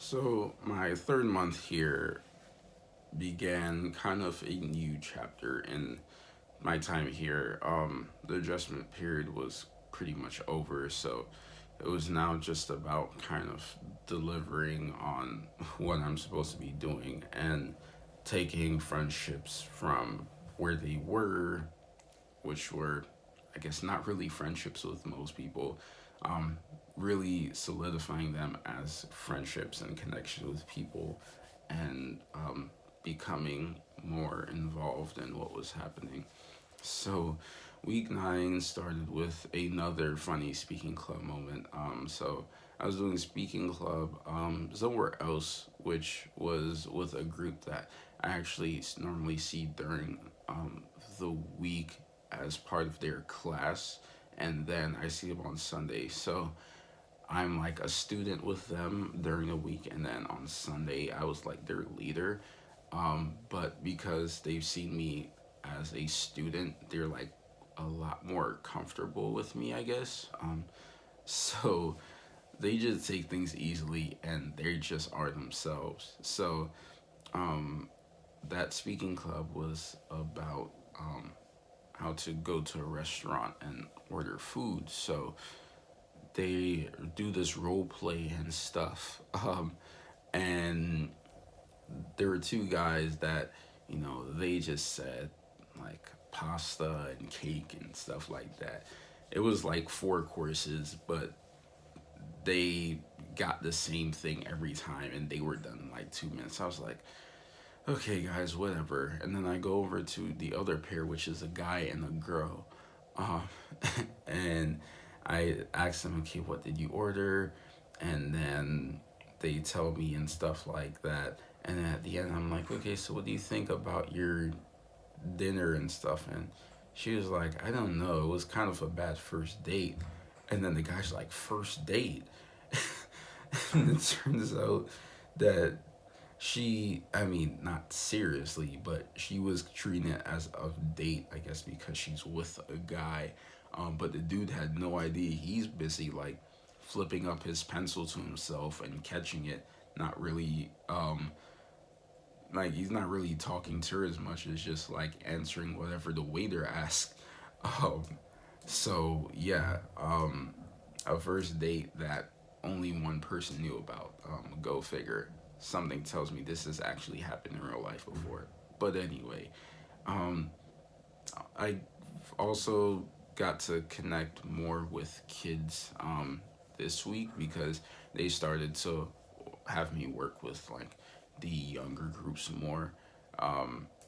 So, my third month here began kind of a new chapter in my time here. The adjustment period was pretty much over, so it was now just about kind of delivering on what I'm supposed to be doing and taking friendships from where they were, which were, I guess, not really friendships with most people, um, really solidifying them as friendships and connection with people, and becoming more involved in what was happening. So, week nine started with another funny speaking club moment. So, I was doing speaking club somewhere else, which was with a group that I actually normally see during the week as part of their class, and then I see them on Sunday. So, I'm like a student with them during the week, and then on Sunday, I was like their leader. But because they've seen me as a student, they're like a lot more comfortable with me, I guess. So they just take things easily and they just are themselves. So um, that speaking club was about how to go to a restaurant and order food. So they do this role play and stuff. And there were two guys that, they just said like pasta and cake and stuff like that. It was like four courses, but they got the same thing every time and they were done in like 2 minutes. I was like, okay, guys, whatever. And then I go over to the other pair, which is a guy and a girl. Um, and I asked them, okay, what did you order? And then they tell me and stuff like that. And then at the end, I'm like, okay, so what do you think about your dinner and stuff? And she was like, I don't know. It was kind of a bad first date. And then the guy's like, first date? And it turns out that I mean, not seriously, but she was treating it as a date, I guess, because she's with a guy. But the dude had no idea. He's busy, like, flipping up his pencil to himself and catching it, not really, like, he's not really talking to her as much as just, like, answering whatever the waiter asks. Um, so, yeah, a first date that only one person knew about. Go figure. Something tells me this has actually happened in real life before. But anyway, um, I also got to connect more with kids this week because they started to have me work with like the younger groups more.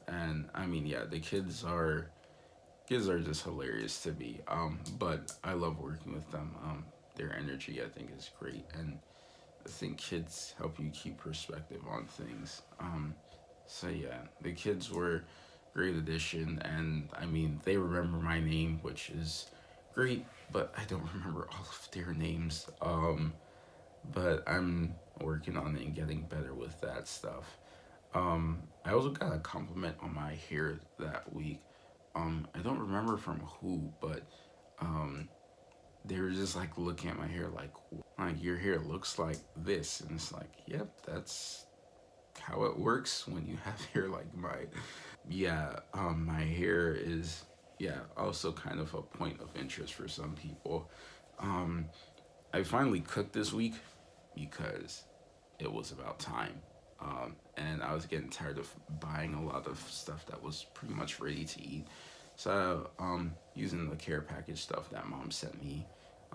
And I mean, yeah, the kids are just hilarious to me. But I love working with them. Their energy, I think, is great, and I think kids help you keep perspective on things. So yeah, the kids were great addition, and I mean they remember my name, which is great, but I don't remember all of their names. But I'm working on it and getting better with that stuff. I also got a compliment on my hair that week. I don't remember from who, but um, they were just like looking at my hair like your hair looks like this, and it's like, yep, that's how it works when you have hair like mine. Yeah, my hair is, yeah, also kind of a point of interest for some people. Um, I finally cooked this week because it was about time. And I was getting tired of buying a lot of stuff that was pretty much ready to eat. So, using the care package stuff that mom sent me,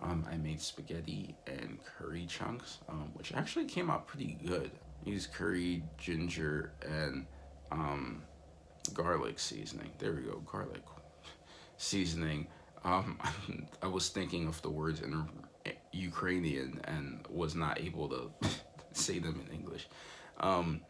I made spaghetti and curry chunks, which actually came out pretty good. I used curry, ginger, and um, garlic seasoning. There we go, garlic seasoning. Um, I was thinking of the words in Ukrainian and was not able to say them in English. Um,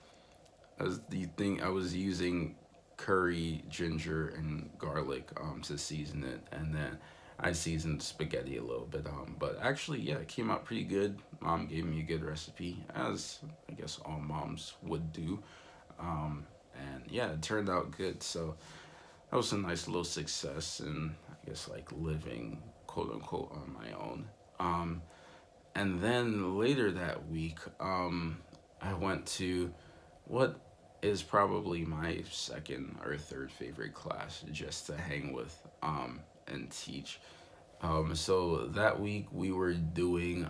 as the thing, I was using curry, ginger, and garlic to season it, and then I seasoned spaghetti a little bit. But actually, yeah, it came out pretty good. Mom gave me a good recipe, as I guess all moms would do. And yeah, it turned out good. So that was a nice little success, and I guess like living quote unquote on my own. And then later that week, I went to what is probably my second or third favorite class just to hang with and teach. So that week we were doing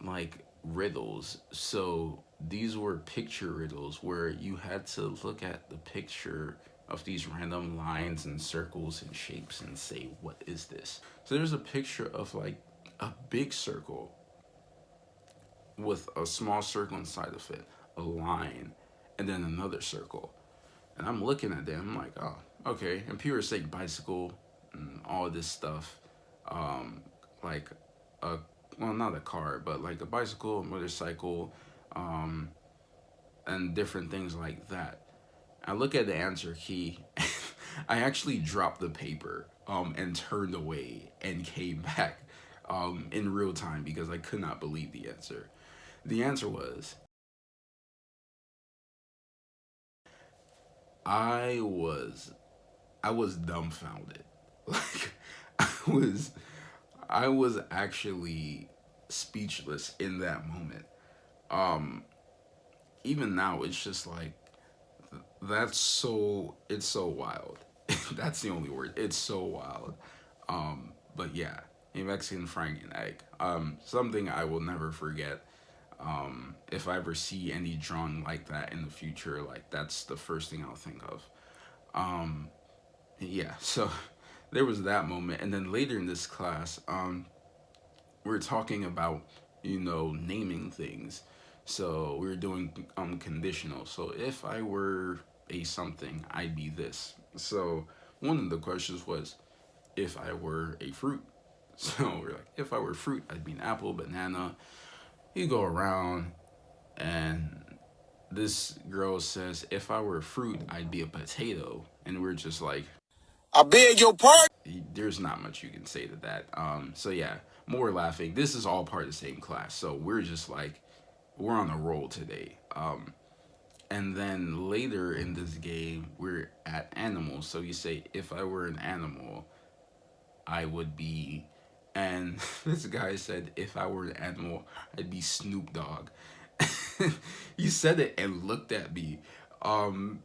like riddles. So these were picture riddles where you had to look at the picture of these random lines and circles and shapes and say, what is this? So there's a picture of like a big circle with a small circle inside of it, a line, and then another circle. And I'm looking at them, I'm like, oh, okay. And people are saying bicycle and all this stuff. Um, like a, well, not a car, but like a bicycle, a motorcycle, um, and different things like that. I look at the answer key. I actually dropped the paper and turned away and came back in real time because I could not believe the answer. The answer was I was I was dumbfounded. Like I was I was actually speechless in that moment. Um Even now it's just like it's so wild. That's the only word. It's so wild. But yeah, a Mexican Frank and egg. Something I will never forget. If I ever see any drawing like that in the future, like that's the first thing I'll think of. Um, yeah, so there was that moment, and then later in this class, we were talking about naming things. So we were doing conditional. So if I were a something, I'd be this. So one of the questions was if I were a fruit. So we're like, if I were fruit, I'd be an apple, banana. You go around, and this girl says, if I were a fruit, I'd be a potato. And we're just like, I beg your pardon. there's not much you can say to that. So yeah, more laughing. This is all part of the same class. So we're just like, we're on a roll today. And then later in this game, we're at animals. So you say, if I were an animal, I would be. And this guy said, if I were an animal, I'd be Snoop Dogg. He said it and looked at me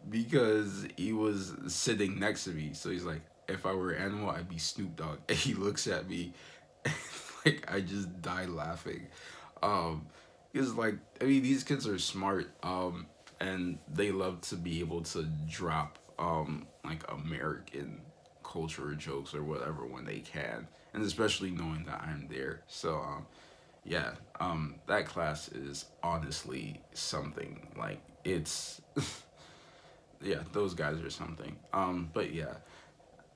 because he was sitting next to me. So he's like, if I were an animal, I'd be Snoop Dogg. And he looks at me like I just died laughing. Um, because like I mean these kids are smart and they love to be able to drop like American culture jokes or whatever when they can, and especially knowing that I'm there. So yeah, that class is honestly something. Like it's yeah, those guys are something. But yeah,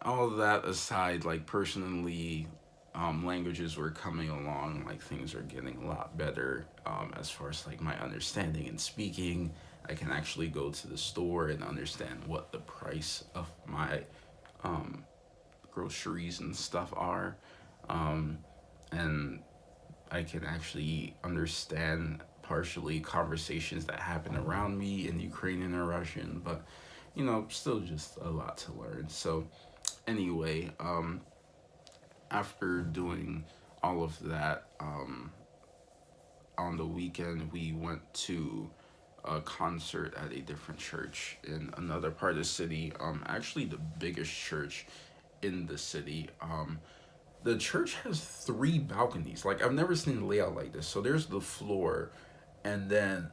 all of that aside, like personally, languages were coming along. Like things are getting a lot better as far as like my understanding and speaking. I can actually go to the store and understand what the price of my um, groceries and stuff are, um, and I can actually understand partially conversations that happen around me in Ukrainian or Russian, but still just a lot to learn. So anyway, after doing all of that, on the weekend we went to a concert at a different church in another part of the city. Actually, the biggest church in the city. The church has three balconies. Like I've never seen a layout like this. So there's the floor, and then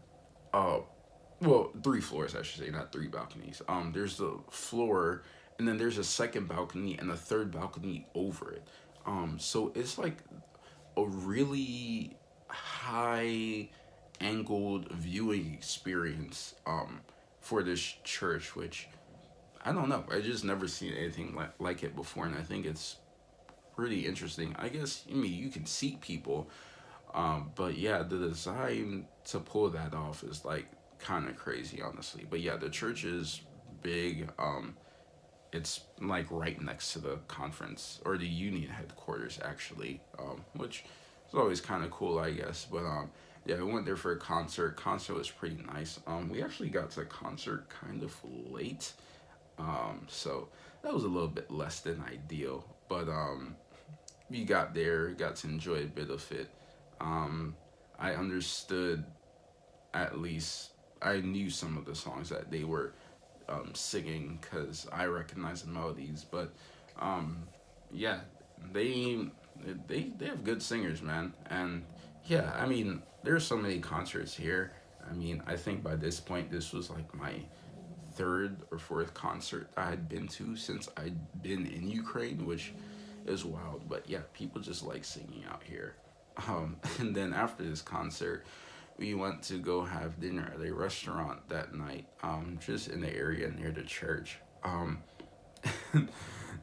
uh, well, three floors I should say, not three balconies. There's the floor, and then there's a second balcony and a third balcony over it. So it's like a really high angled viewing experience for this church, which I don't know. I just never seen anything like it before, and I think it's pretty interesting. I guess I mean you can seat people, but yeah, the design to pull that off is like kind of crazy, honestly. But yeah, the church is big. It's like right next to the conference or the union headquarters, actually, which is always kind of cool, I guess. But yeah, we went there for a concert. Concert was pretty nice. We actually got to the concert kind of late, so that was a little bit less than ideal. But we got there, got to enjoy a bit of it. I understood at least I knew some of the songs that they were singing because I recognized the melodies. But um, yeah, they they have good singers, man. And yeah, I mean, there's so many concerts here. I mean, I think by this point, this was like my third or fourth concert I had been to since I'd been in Ukraine, which is wild. But yeah, people just like singing out here. And then after this concert, we went to go have dinner at a restaurant that night, just in the area near the church.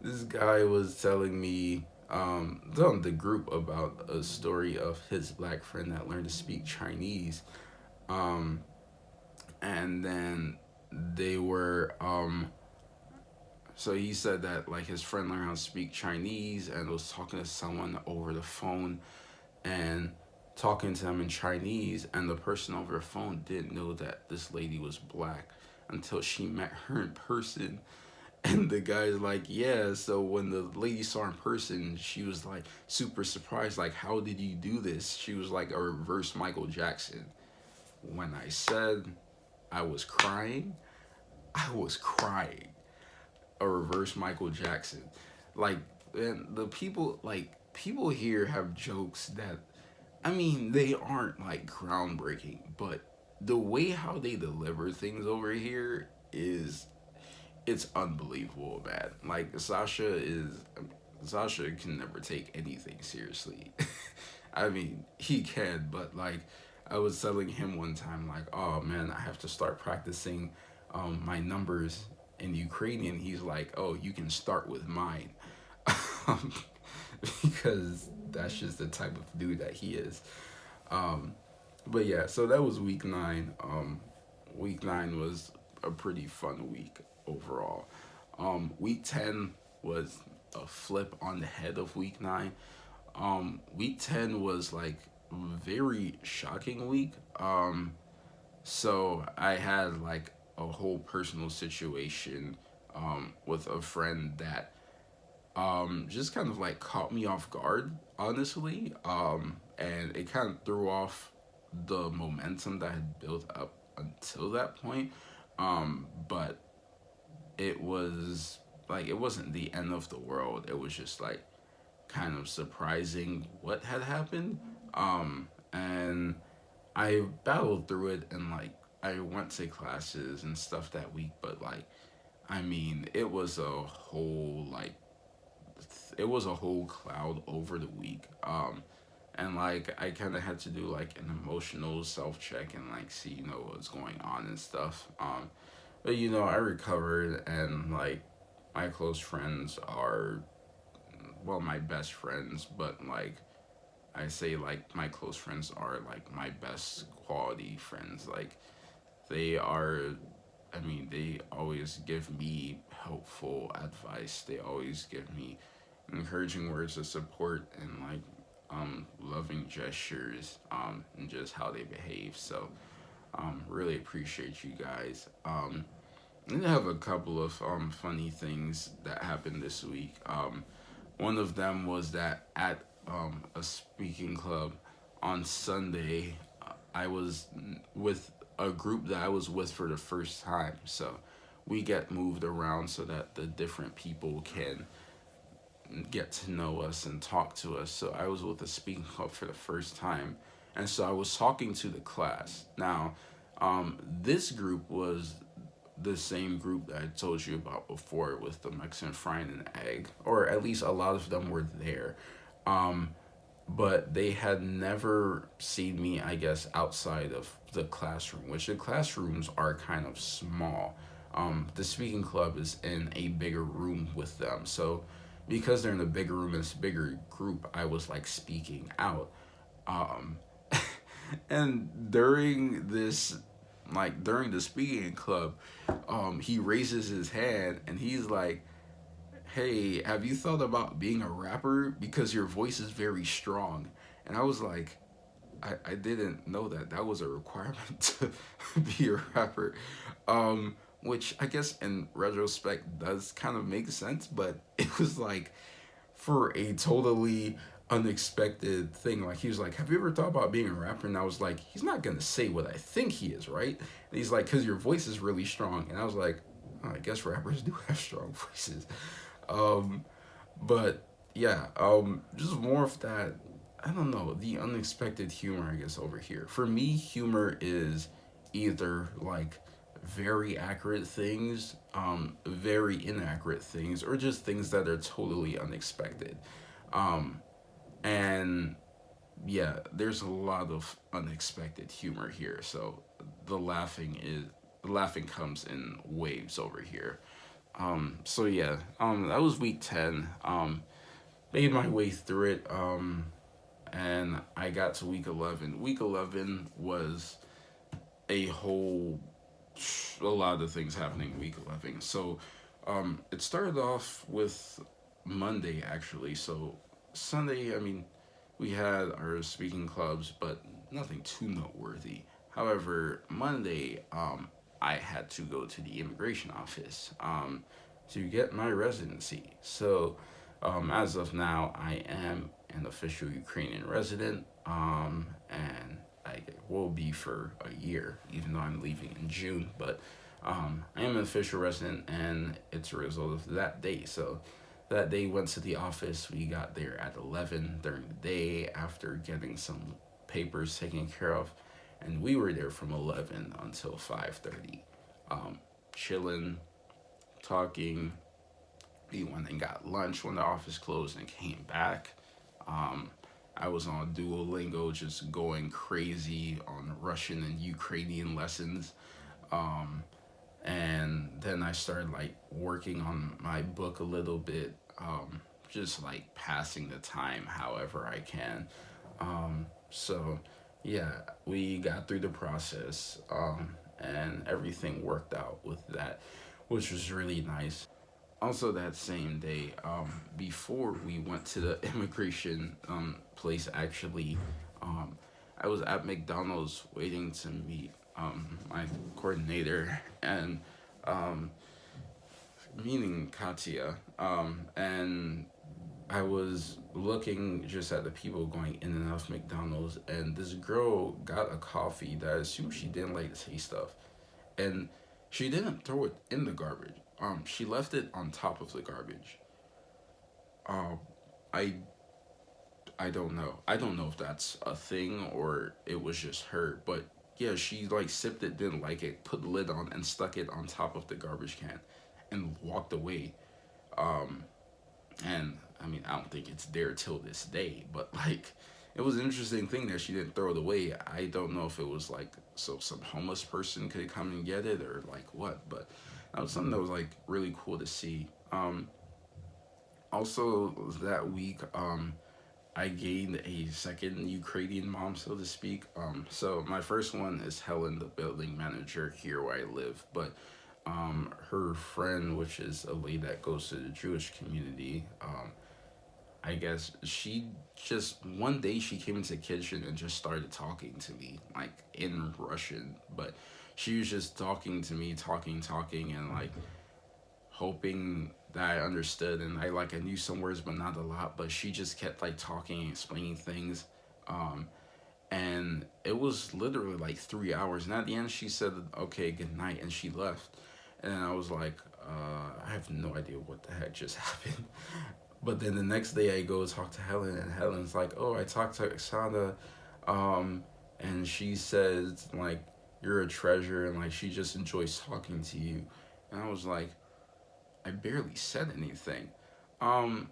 This guy was telling me, telling the group about a story of his black friend that learned to speak Chinese. Um, and then they were, so he said that like his friend learned how to speak Chinese and was talking to someone over the phone and talking to them in Chinese, and the person over the phone didn't know that this lady was black until she met her in person. And the guy's like, yeah, so when the lady saw her in person, she was like super surprised, like, how did you do this? She was like a reverse Michael Jackson. When I said I was crying, I was crying. A reverse Michael Jackson. Like, and the people, like, people here have jokes that, I mean, they aren't like groundbreaking, but the way how they deliver things over here is, it's unbelievable, man. Like Sasha can never take anything seriously. I mean, he can, but like I was telling him one time, like, oh man, I have to start practicing my numbers in Ukrainian. He's like, oh, you can start with mine. um, because that's just the type of dude that he is. Um, but yeah, so that was week nine. Week nine was a pretty fun week overall. Week 10 was a flip on the head of week nine. Week 10 was like very shocking week. So I had like a whole personal situation with a friend that just kind of like caught me off guard, honestly. And it kind of threw off the momentum that I had built up until that point. But it was like, it wasn't the end of the world. It was just like kind of surprising what had happened. And I battled through it, and like I went to classes and stuff that week, but like, I mean, it was a whole cloud over the week. And like I kind of had to do like an emotional self check and like see, what's going on and stuff. But I recovered, and like my close friends are, well, my best friends, but like I say, like my close friends are like my best quality friends. Like they are, I mean, they always give me helpful advice. They always give me encouraging words of support, and like loving gestures, and just how they behave. So really appreciate you guys. I have a couple of funny things that happened this week. One of them was that at a speaking club on Sunday, I was with a group that I was with for the first time. So we get moved around so that the different people can get to know us and talk to us. So I was with a speaking club for the first time. And so I was talking to the class. Now, this group was the same group that I told you about before with the Mexican frying an egg, or at least a lot of them were there. Um, but they had never seen me, I guess, outside of the classroom, which the classrooms are kind of small. The speaking club is in a bigger room with them. So because they're in a bigger room and it's a bigger group, I was like speaking out. Um, and during the speaking club, he raises his hand and he's like, hey, have you thought about being a rapper? Because your voice is very strong. And I was like, I didn't know that that was a requirement to be a rapper. Which I guess in retrospect does kind of make sense, but it was like for a totally unexpected thing. Like he was like, "Have you ever thought about being a rapper?" And I was like, "He's not gonna say what I think he is, right?" And he's like, "Cause your voice is really strong." And I was like, oh, "I guess rappers do have strong voices." Um, but yeah, just more of that. I don't know, the unexpected humor. I guess over here for me, humor is either like very accurate things, very inaccurate things, or just things that are totally unexpected. Um, and yeah, there's a lot of unexpected humor here. So the laughing is the laughing comes in waves over here. So yeah, that was week 10. Made my way through it. And I got to week 11. Week 11 was a whole a lot of things happening in week 11. So it started off with Monday actually. So Sunday, I mean, we had our speaking clubs, but nothing too noteworthy. However, Monday, I had to go to the immigration office to get my residency. So, as of now, I am an official Ukrainian resident, and I will be for a year, even though I'm leaving in June. But I am an official resident, and it's a result of that day. So, that day went to the office. We got there at 11 during the day after getting some papers taken care of, and we were there from 11 until 5:30, chilling, talking. We went and got lunch when the office closed and came back. Um, I was on Duolingo, just going crazy on Russian and Ukrainian lessons. Um, and then I started like working on my book a little bit, just like passing the time however I can. So yeah, we got through the process, and everything worked out with that, which was really nice. Also, that same day, before we went to the immigration place, actually, um, I was at McDonald's waiting to meet my coordinator and um, meeting Katya. And I was looking just at the people going in and out of McDonald's, and this girl got a coffee that I assume she didn't like the taste of, and she didn't throw it in the garbage. She left it on top of the garbage. Um, I I don't know. I don't know if that's a thing or it was just her, but yeah, she like sipped it, didn't like it, put the lid on, and stuck it on top of the garbage can, and walked away. Um, and I mean, I don't think it's there till this day, but like, it was an interesting thing that she didn't throw it away. I don't know if it was like so some homeless person could come and get it or like what, but that was something that was like really cool to see. Also that week, I gained a second Ukrainian mom, so to speak. So my first one is Helen, the building manager here where I live, but her friend, which is a lady that goes to the Jewish community, I guess she just one day she came into the kitchen and just started talking to me like in Russian, but she was just talking to me, talking, and like hoping that I understood, and I knew some words but not a lot, but she just kept like talking and explaining things. Um, and it was literally like 3 hours, and at the end she said, "Okay, good night," and she left. And I was like, I have no idea what the heck just happened. But then the next day I go talk to Helen, and Helen's like, "Oh, I talked to Oksana, um, and she says like you're a treasure, and like she just enjoys talking to you." And I was like, I barely said anything,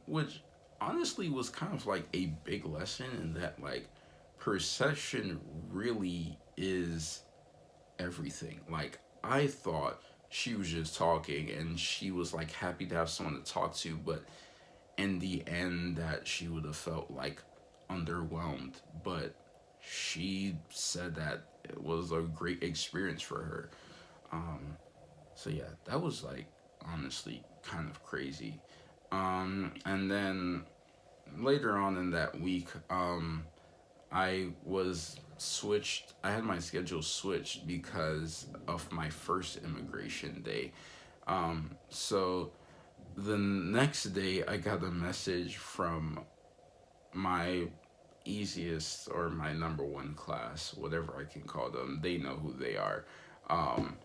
which honestly was kind of like a big lesson in that like perception really is everything. Like I thought she was just talking and she was like happy to have someone to talk to, but in the end that she would have felt like underwhelmed. But she said that it was a great experience for her. Um, so yeah, that was like honestly kind of crazy. And then later on in that week, I was switched. I had my schedule switched because of my first immigration day. So the next day, I got a message from my easiest or my number one class, whatever I can call them, they know who they are. Um,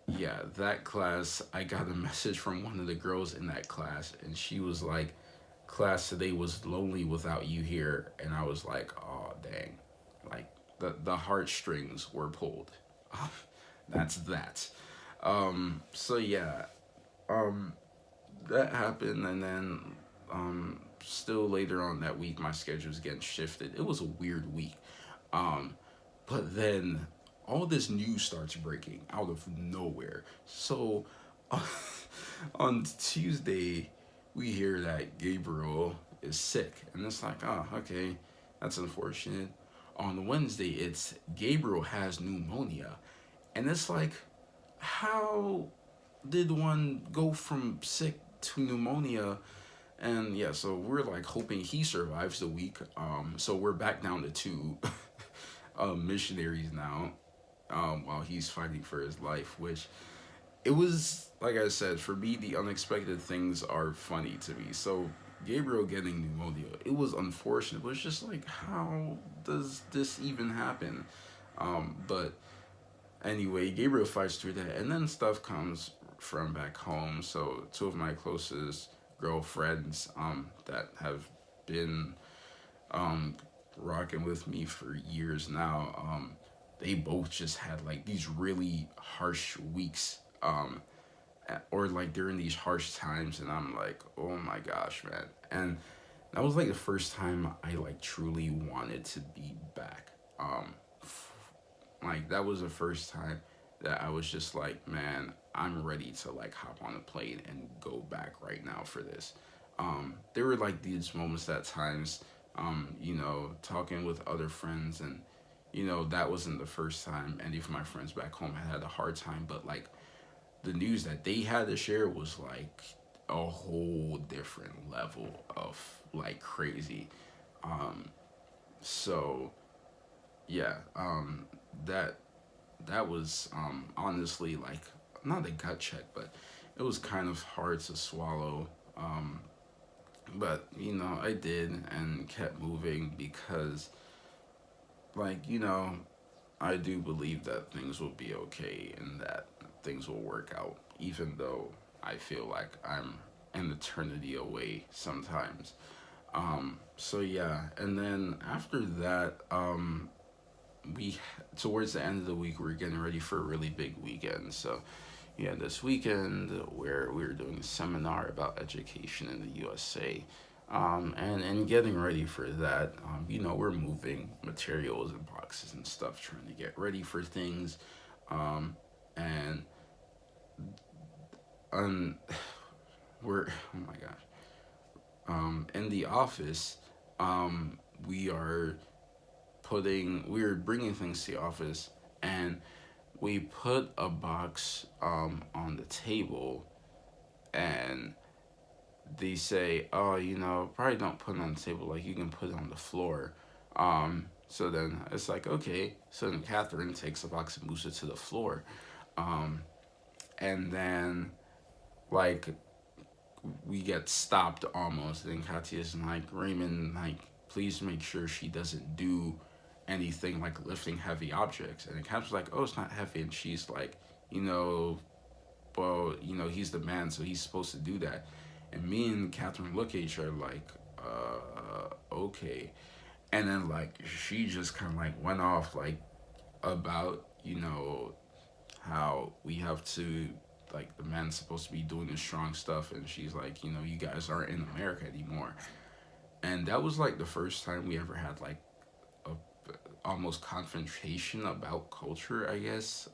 yeah, that class, I got a message from one of the girls in that class, and she was like, "Class today was lonely without you here," and I was like, "Oh dang," like the heartstrings were pulled. That's that. So yeah, um, that happened, and then still later on that week, my schedule was getting shifted. It was a weird week. Um, but then all this news starts breaking out of nowhere. So on Tuesday, we hear that Gabriel is sick. And it's like, oh, okay, that's unfortunate. On Wednesday, it's Gabriel has pneumonia. And it's like, how did one go from sick to pneumonia? And yeah, so we're like hoping he survives the week. So we're back down to two missionaries now, while he's fighting for his life, which it was, like I said, for me, the unexpected things are funny to me. So Gabriel getting pneumonia, it was unfortunate, but it's just like, how does this even happen? But anyway, Gabriel fights through that, and then stuff comes from back home. So two of my closest girlfriends, that have been um, rocking with me for years now, they both just had like these really harsh weeks, or like during these harsh times, and I'm like, oh my gosh, man. And that was like the first time I like truly wanted to be back. Um, like that was the first time that I was just like, man, I'm ready to like hop on a plane and go back right now for this. There were like these moments at times, talking with other friends, and that wasn't the first time any of my friends back home had a hard time, but like the news that they had to share was like a whole different level of like crazy. Um, so yeah, that that was honestly like not a gut check, but it was kind of hard to swallow. But I did and kept moving because, like, I do believe that things will be okay and that things will work out, even though I feel like I'm an eternity away sometimes. So yeah, and then after that, we towards the end of the week we are getting ready for a really big weekend. So yeah, this weekend where we were doing a seminar about education in the USA. And getting ready for that, we're moving materials and boxes and stuff, trying to get ready for things. Um, and um, we're, oh my gosh, in the office, um, we are we're bringing things to the office, and we put a box on the table, and they say, oh, probably don't put it on the table, like you can put it on the floor. So then it's like, okay. So then Catherine takes the box and moves it to the floor. Um, and then, like, we get stopped almost. And Katya's like, Raymond, like, please make sure she doesn't do anything like lifting heavy objects. And Katya's like, oh, it's not heavy. And she's like, you know, well, he's the man, so he's supposed to do that. And me and Catherine look at each other like, okay. And then like she just kind of like went off like about how we have to, like, the man's supposed to be doing the strong stuff, and she's like, you guys aren't in America anymore. And that was like the first time we ever had like a almost confrontation about culture, I guess.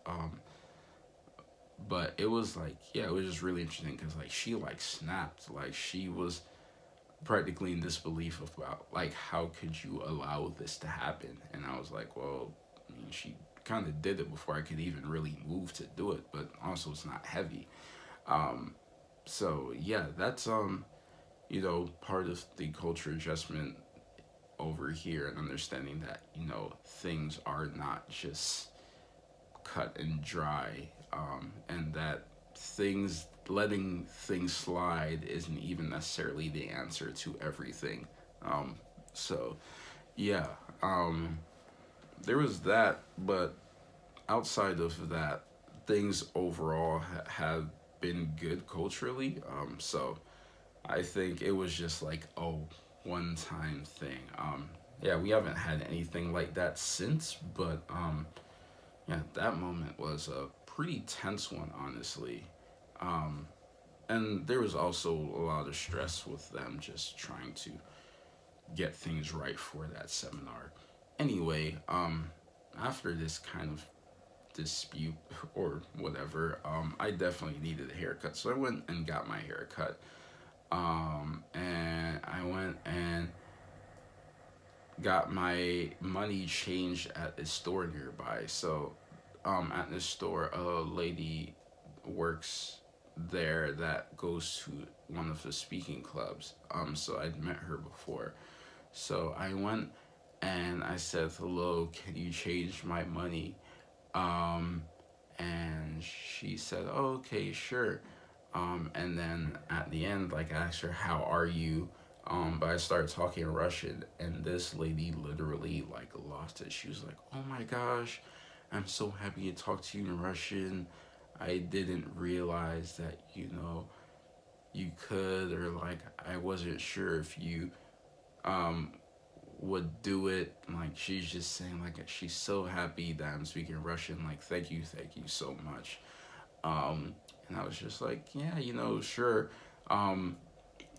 But it was like, yeah, it was just really interesting because like she like snapped, like she was practically in disbelief about like how could you allow this to happen. And I was like, well, I mean, she kind of did it before I could even really move to do it, but also it's not heavy. um so yeah, that's part of the culture adjustment over here, and understanding that things are not just cut and dry, and that things letting things slide isn't even necessarily the answer to everything. So yeah, um, there was that, but outside of that, things overall have been good culturally. So I think it was just like a one time thing. Yeah, we haven't had anything like that since, but yeah, that moment was a pretty tense one, honestly. Um, and there was also a lot of stress with them just trying to get things right for that seminar. Anyway, after this kind of dispute or whatever, I definitely needed a haircut. So I went and got my haircut. And I went and got my money changed at a store nearby. So, at this store, a lady works there that goes to one of the speaking clubs. So I'd met her before. So I went and I said, "Hello, can you change my money?" Um, and she said, "Oh, okay, sure." And then at the end, like I asked her, "How are you?" But I started talking Russian, and this lady literally like lost it. She was like, "Oh my gosh, I'm so happy to talk to you in Russian. I didn't realize that you could, or like I wasn't sure if you um would do it." Like she's just saying like she's so happy that I'm speaking Russian. Like thank you so much. Um, and I was just like, yeah, sure. Um,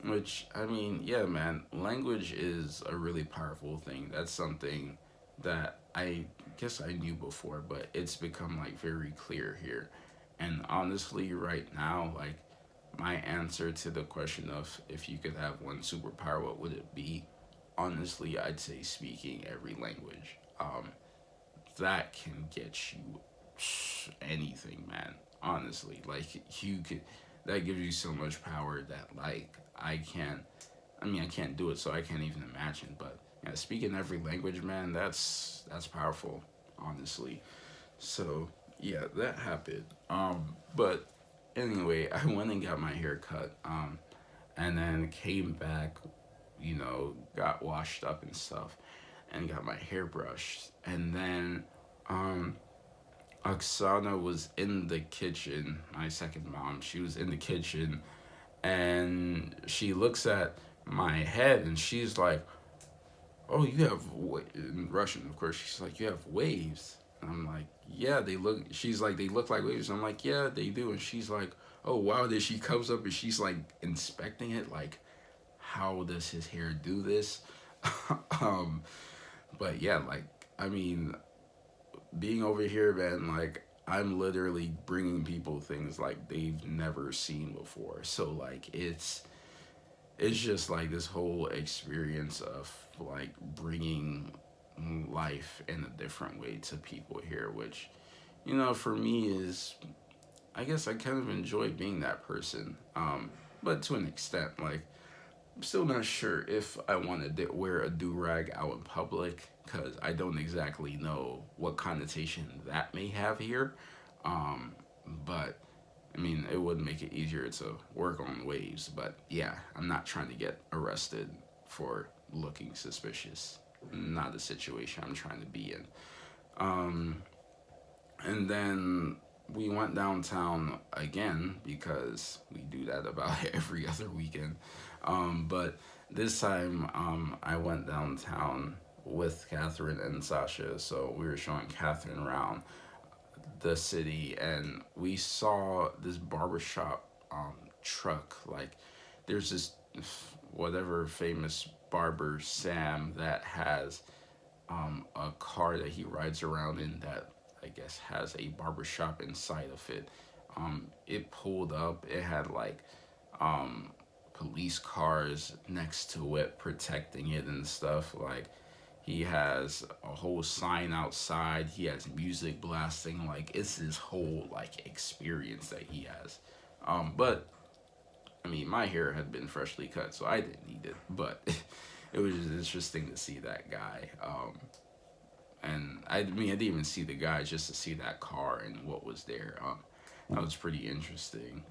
which I mean, yeah, man, language is a really powerful thing. That's something that I guess I knew before, but it's become like very clear here. And honestly, right now, like my answer to the question of if you could have one superpower, what would it be? Honestly, I'd say speaking every language. That can get you anything, man. Honestly, like you could, that gives you so much power that like I can't. I mean, I can't do it, so I can't even imagine. But yeah, speaking every language, man, that's powerful. Honestly, so yeah, that happened. But anyway, I went and got my hair cut. And then came back, got washed up and stuff, and got my hair brushed. And then um, Oksana was in the kitchen, my second mom. She was in the kitchen, and she looks at my head and she's like, "Oh, you have in Russian, of course." She's like, "You have waves." And I'm like, "Yeah, they look." She's like, "They look like waves." I'm like, "Yeah, they do." And she's like, "Oh wow!" Then she comes up and she's like inspecting it, like, how does his hair do this? um, but yeah, like I mean, being over here, man, like I'm literally bringing people things like they've never seen before. So like it's just like this whole experience of like bringing life in a different way to people here, which for me is, I guess I kind of enjoy being that person. But to an extent, like I'm still not sure if I want to wear a do rag out in public because I don't exactly know what connotation that may have here. Um, but I mean, it would make it easier to work on waves. But yeah, I'm not trying to get arrested for looking suspicious. Not a situation I'm trying to be in. Um, and then we went downtown again because we do that about every other weekend. But this time I went downtown with Catherine and Sasha. So we were showing Catherine around the city and we saw this barbershop truck. Like there's this whatever famous barber Sam that has a car that he rides around in that I guess has a barbershop inside of it. It pulled up. It had like um, police cars next to it protecting it and stuff. Like he has a whole sign outside. He has music blasting. Like it's this whole like experience that he has. But I mean, my hair had been freshly cut, so I didn't need it. But it was just interesting to see that guy. And I mean, I didn't even see the guy just to see that car and what was there. That was pretty interesting.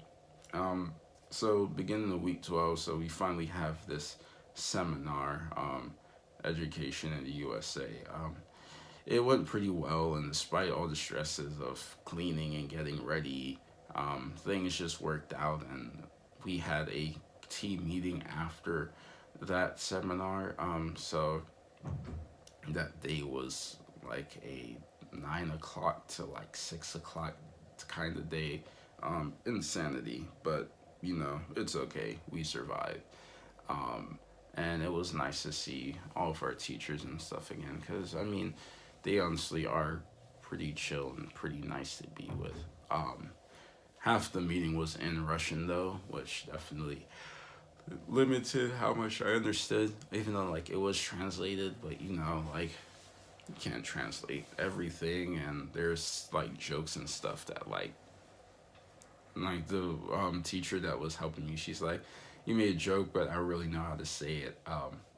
Um, so beginning of week 12, so we finally have this seminar. education in the USA. It went pretty well, and despite all the stresses of cleaning and getting ready, things just worked out, and we had a team meeting after that seminar. So that day was like a 9 o'clock to like 6 o'clock kind of day. Insanity, but it's okay. We survived. Um, and it was nice to see all of our teachers and stuff again, because I mean, they honestly are pretty chill and pretty nice to be with. Um, Half the meeting was in Russian though, which definitely limited how much I understood, even though like it was translated, but like you can't translate everything, and there's like jokes and stuff that like the teacher that was helping me, she's like, you made a joke, but I really know how to say it.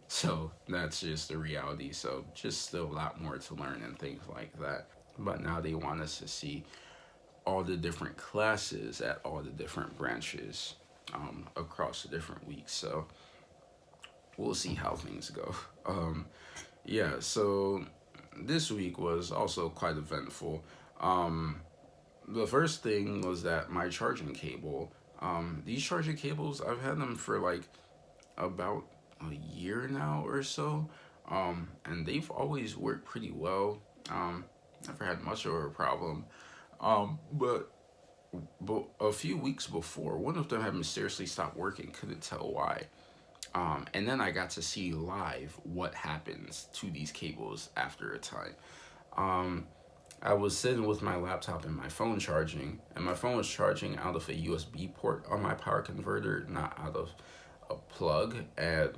So that's just the reality. So just still a lot more to learn and things like that. But now they want us to see all the different classes at all the different branches across the different weeks. So we'll see how things go. Yeah, so this week was also quite eventful. Um, the first thing was that my charging cable, these charging cables, I've had them for like about a year now or so, and they've always worked pretty well. Never had much of a problem. But a few weeks before, one of them had mysteriously stopped working. Couldn't tell why. And then I got to see live what happens to these cables after a time. Um, I was sitting with my laptop and my phone charging, and my phone was charging out of a USB port on my power converter, not out of a plug. And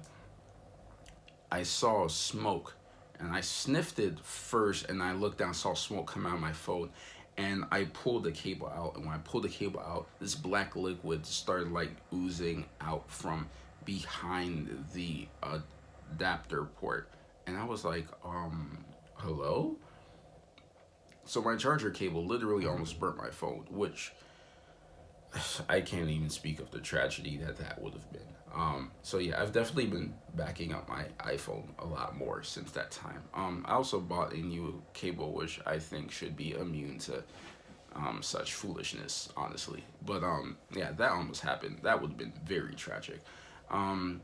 I saw smoke, and I sniffed it first, and I looked down, saw smoke come out of my phone, and I pulled the cable out. And when I pulled the cable out, this black liquid started like oozing out from behind the adapter port, and I was like, hello. So my charger cable literally almost burnt my phone, which I can't even speak of the tragedy that would have been. So yeah, I've definitely been backing up my iPhone a lot more since that time. I also bought a new cable, which I think should be immune to such foolishness, honestly. But yeah, that almost happened. That would have been very tragic. Um,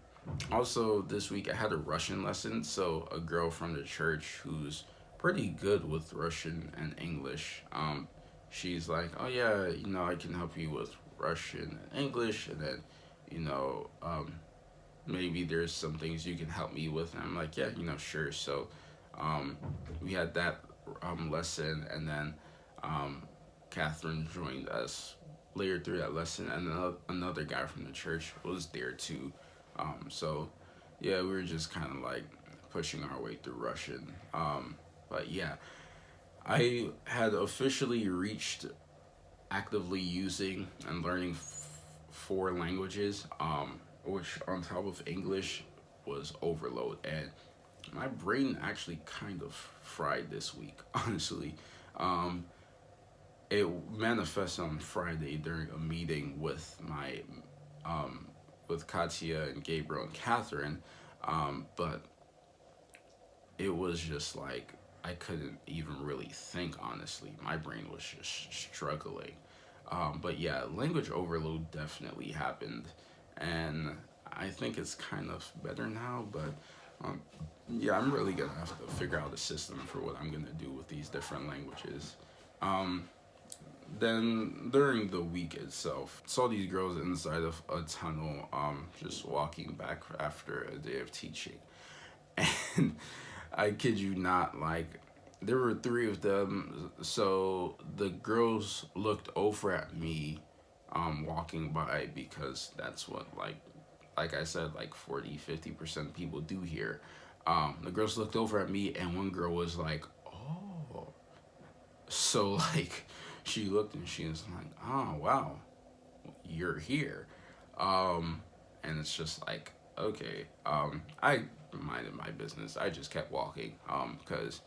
Also, this week I had a Russian lesson. So a girl from the church who's pretty good with Russian and English. She's like, "Oh yeah, I can help you with Russian and English, and then, you know, maybe there's some things you can help me with." And I'm like, "Yeah, sure." So, um, we had that lesson, and then um, Catherine joined us later through that lesson, and another guy from the church was there too. So, yeah, we were just kind of like pushing our way through Russian. But yeah, I had officially reached actively using and learning four languages, which on top of English was overload. And my brain actually kind of fried this week, honestly. Um, it manifested on Friday during a meeting um, with Katya and Gabriel and Catherine, but it was just like I couldn't even really think honestly. My brain was just struggling. But yeah, language overload definitely happened, and I think it's kind of better now. But um, yeah, I'm really gonna have to figure out a system for what I'm gonna do with these different languages. Um, then during the week itself, saw these girls inside of a tunnel, just walking back after a day of teaching, and I kid you not, like there were three of them. So the girls looked over at me, walking by, because that's what like I said, like 40-50% people do here. The girls looked over at me, and one girl was like, "Oh," so like she looked and she was like, "Oh wow, you're here," um, and it's just like, okay, I minded my business. I just kept walking, because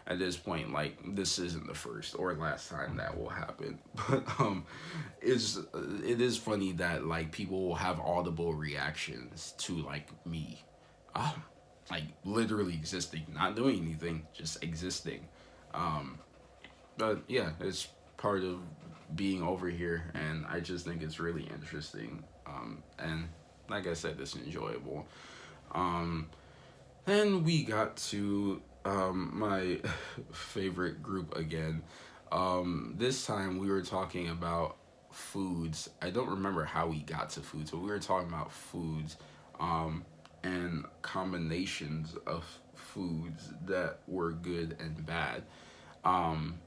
at this point, like this isn't the first or last time that will happen. But it is funny that like people will have audible reactions to like me. Um, like literally existing, not doing anything, just existing. Um, but yeah, it's part of being over here, and I just think it's really interesting. And like I said, it's enjoyable. Um, then we got to my favorite group again. This time we were talking about foods. I don't remember how we got to foods, but we were talking about foods um, and combinations of foods that were good and bad. Um,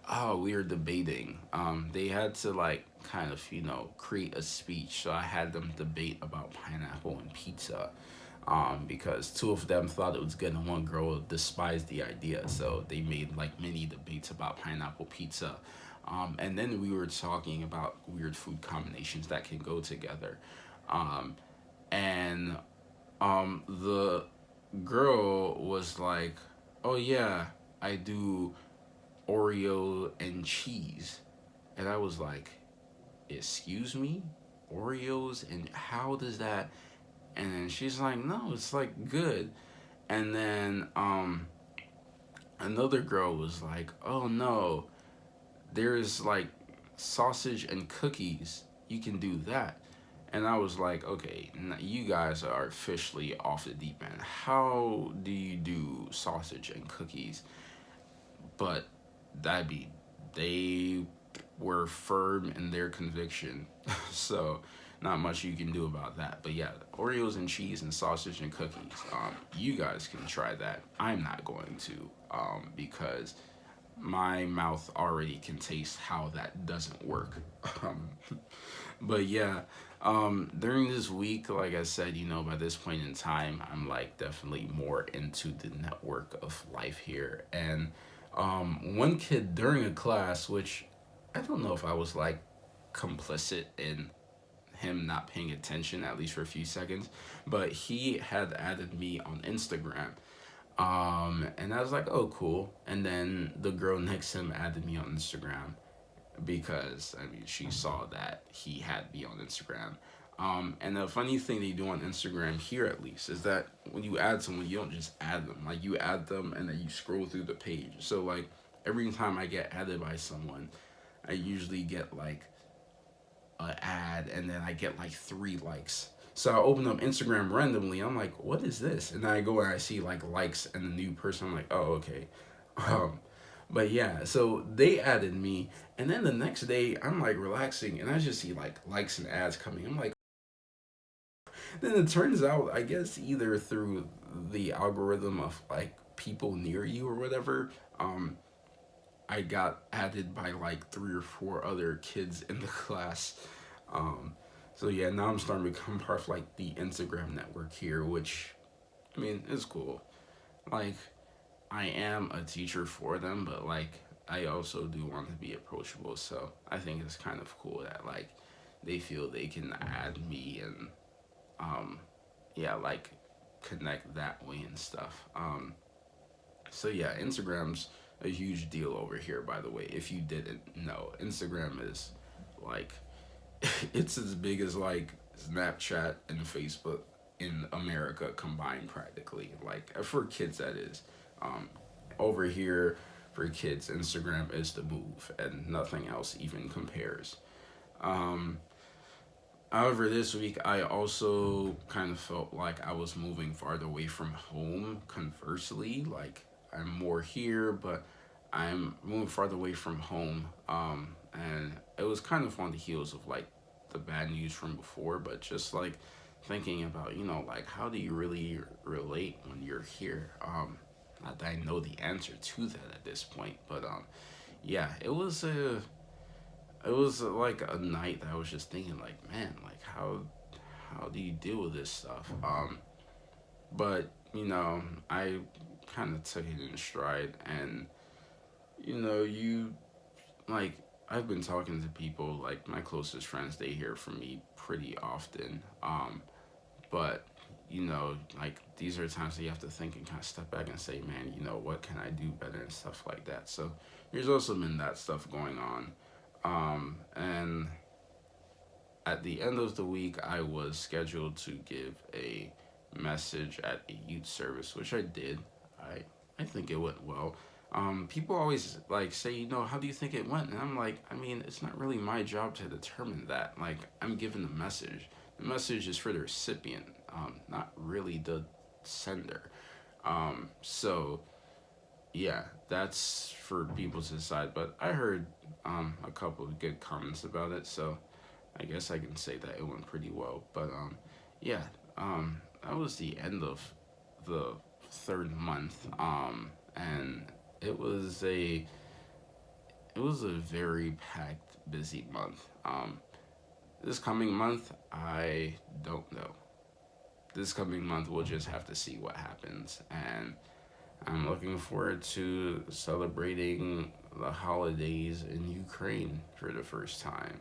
oh, we were debating. They had to like kind of create a speech, so I had them debate about pineapple and pizza. Because two of them thought it was good and one girl despised the idea, so they made like mini debates about pineapple pizza. And then we were talking about weird food combinations that can go together. Um, and the girl was like, "Oh yeah, I do Oreo and cheese," and I was like, "Excuse me, Oreos and how does that?" And then she's like, "No, it's like good." And then another girl was like, "Oh no, there's like sausage and cookies. You can do that." And I was like, "Okay, you guys are officially off the deep end. How do you do sausage and cookies?" But that be they were firm in their conviction, so not much you can do about that. But yeah, Oreos and cheese and sausage and cookies. You guys can try that. I'm not going to, because my mouth already can taste how that doesn't work. Um, but yeah, during this week, like I said, by this point in time, I'm like definitely more into the network of life here. And one kid during a class, which I don't know if I was like complicit in him not paying attention, at least for a few seconds, but he had added me on Instagram. And I was like, "Oh, cool." And then the girl next to him added me on Instagram because I mean she saw that he had me on Instagram. And the funny thing they do on Instagram here, at least, is that when you add someone, you don't just add them. Like you add them and then you scroll through the page. So like every time I get added by someone, I usually get like an ad and then I get like three likes. So I open up Instagram randomly. I'm like, "What is this?" And then I go and I see like likes and the new person. I'm like, "Oh, okay." Um, but yeah, so they added me, and then the next day I'm like relaxing, and I just see like likes and ads coming. I'm like, then it turns out, I guess either through the algorithm of like people near you or whatever, I got added by like three or four other kids in the class. Um, so yeah, now I'm starting to become part of like the Instagram network here, which I mean is cool. Like I am a teacher for them, but like I also do want to be approachable. So I think it's kind of cool that like they feel they can add me and um yeah, like connect that way and stuff. So yeah, Instagram's a huge deal over here, by the way. If you didn't know, Instagram is like it's as big as like Snapchat and Facebook in America combined, practically. Like for kids, that is. Um, Over here, for kids, Instagram is the move, and nothing else even compares. Um, However, this week I also kind of felt like I was moving farther away from home. Conversely, like I'm more here, but I'm moving farther away from home. And it was kind of on the heels of like the bad news from before, but just like thinking about, like how do you really relate when you're here? Not that I know the answer to that at this point, but yeah, it was like a night that I was just thinking like, man, like how do you deal with this stuff? But I kind of took it in stride, and you like I've been talking to people like my closest friends. They hear from me pretty often, but like these are times that you have to think and kind of step back and say, man, what can I do better and stuff like that. So there's also been that stuff going on. And at the end of the week, I was scheduled to give a message at a youth service, which I did. I think it went well. People always like say, how do you think it went? And I'm like, I mean, it's not really my job to determine that. Like, I'm given the message. The message is for the recipient, not really the sender. So yeah, that's for people to decide. But I heard a couple of good comments about it, so I guess I can say that it went pretty well. But yeah, that was the end of the third month, and it was a it was a very packed, busy month. This coming month, I don't know. This coming month, we'll just have to see what happens, and I'm looking forward to celebrating the holidays in Ukraine for the first time.